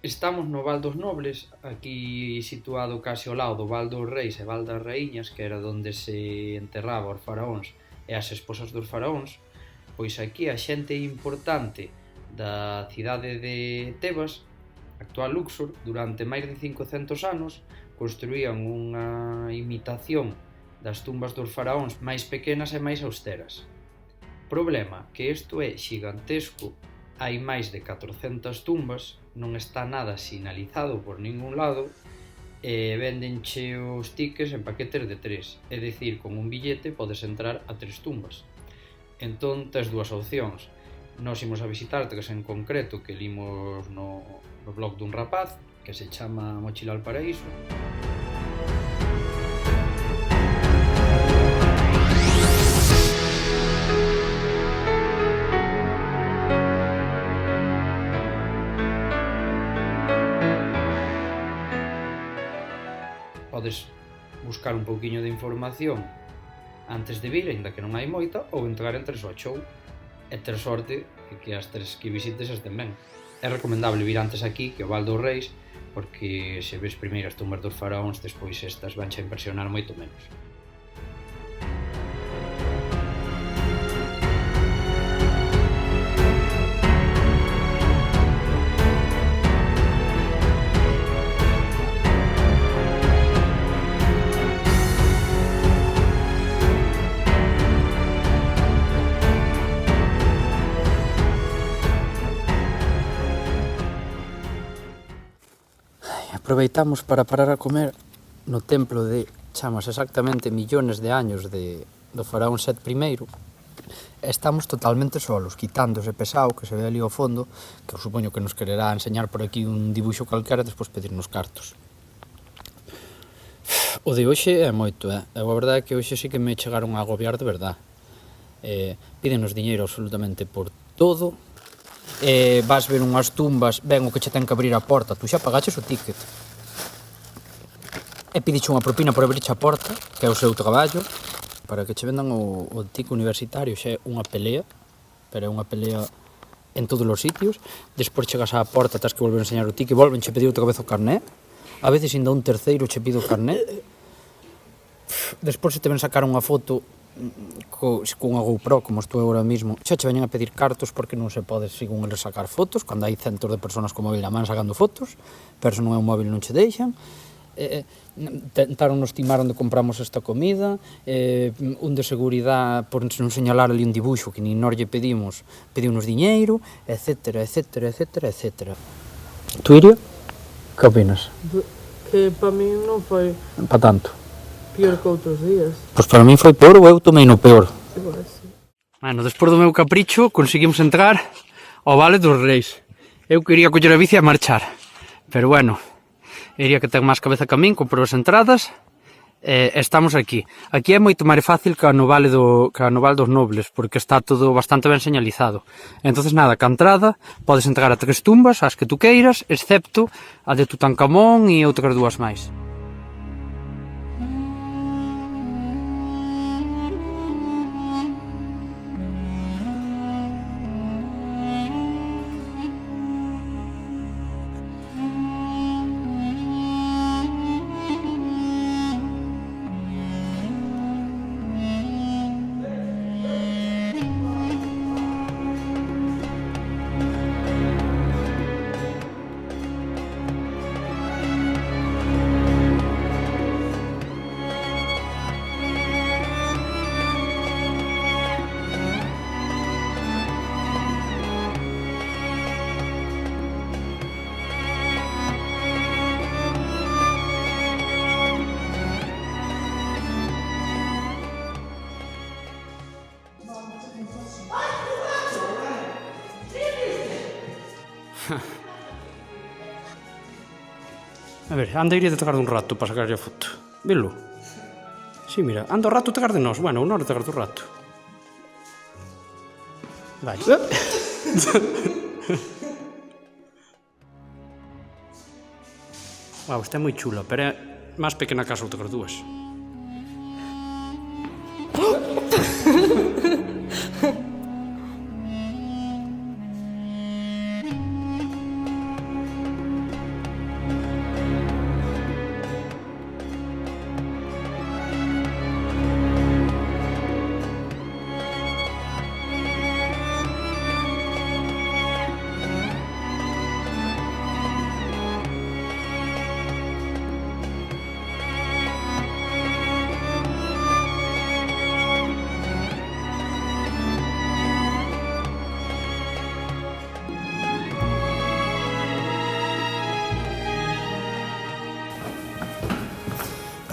Estamos no Val dos Nobles, aquí situado case ao lado do Val dos Reis e Val das Raíñas, que era onde se enterraba os faraóns e as esposas dos faraóns. Pois aquí a xente importante da cidade de Tebas, actual Luxor, durante máis de 500 anos construían unha imitación das tumbas dos faraóns máis pequenas e máis austeras. Problema, que isto é xigantesco, hai máis de 400 tumbas, non está nada sinalizado por ningún lado e véndenche os tickets en paquetes de 3, é dicir, con un billete podes entrar a 3 tumbas. Entón, tes dúas opcións. Nos imos a visitarte, que en concreto, que limos no blog dun rapaz, que se chama Mochila al Paraíso. Podes buscar un pouquiño de información antes de vir, aínda que non hai moita, ou entrar en tres ao show e ter sorte e que as tres que visites estén ben. É recomendable vir antes aquí que o Val dos Reis, porque se ves primeiro as tumbas dos faraóns, despois estas vanche a impresionar moito menos. Aproveitamos para parar a comer no templo de, chamas exactamente millones de años do faraón Set I. Estamos totalmente solos, quitando ese pesado que se ve ali ao fondo, que eu supoño que nos quererá enseñar por aquí un dibuixo calquera e despois pedirnos cartos. O de hoxe é moito, a verdade é que hoxe sí que me chegaron a agobiar de verdade. Pídenos diñeiro absolutamente por todo. Vas ver unhas tumbas, ven o que che ten que abrir a porta, tú xa pagaches o ticket. E pidiche unha propina por abrirche a porta, que é o seu traballo, para que che vendan o ticket universitario, xa é unha pelea, pero é unha pelea en todos os sitios. Despois chegas á porta, tens que volver a enseñar o ticket, volven che pedir outra vez o carné, a veces ainda un terceiro che pide o carné. Despois se te ven sacar unha foto cunha GoPro, como estou agora mesmo, xa che veñen a pedir cartos porque non se pode, según eles, sacar fotos, cando hai centos de personas con móvil a man sacando fotos, pero se non é un móvil non che deixan. Tentaron nos timar onde compramos esta comida, un de seguridade por non señalar ali un dibuixo que nin nós lle pedimos, pediunos diñeiro, etcétera, etcétera, etcétera, etcétera. Tú, Iria, que opinas? Que para mí non foi Pa tanto. pior que outros días. Pois para mí foi peor ou eu tomei no peor. Igual, sí. Bueno, despois do meu capricho conseguimos entrar ao Vale dos Reis. Eu quería coller a bici e marchar, pero bueno, iría que ten máis cabeza que a min, comprou as entradas e estamos aquí. Aquí é moito máis fácil que no Val dos Nobles, porque está todo bastante ben señalizado. Entonces nada, que a entrada podes entrar a 3 tumbas, as que tú queiras, excepto a de Tutankamón e outras dúas máis. A ver, anda iría de tragar un rato para sacarlle a foto. Velo? Sí, mira, anda o rato tragar de nós. Bueno, unha hora tragar do rato. Vai. Wow, esta é moi chula, pero é máis pequena que as outras dúas.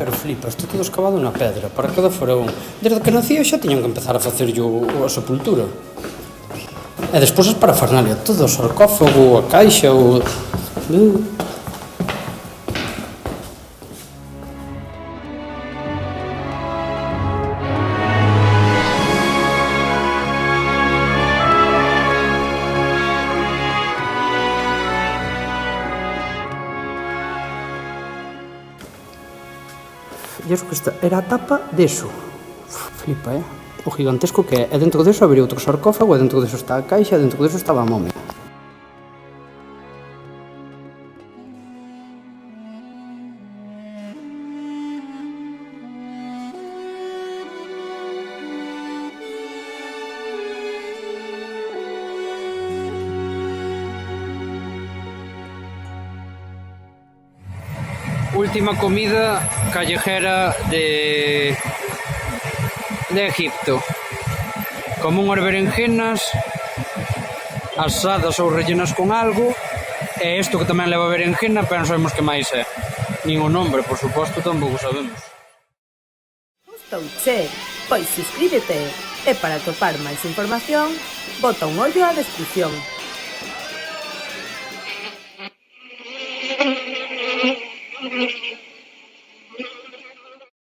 pero flipa, está todo escavado na pedra, para cada faraón. Desde que nacía xa tiñan que empezar a facerlle a sepultura. E despois as parafernalia, todo o sarcófago, a caixa, o... E iso que esta era a tapa deso. Flipa, o gigantesco que é. E dentro deso habría outro sarcófago, e dentro deso está a caixa, e dentro deso estaba a momia. Última comida callejera de Egipto. Como unhas berenjenas asadas ou rellenas con algo, e isto que tamén leva berenjena, pero non sabemos que máis é. Nin o nombre, por suposto, tampouco sabemos. Gustouche? Pois suscríbete e para atopar máis información, bota un ollo á descripción.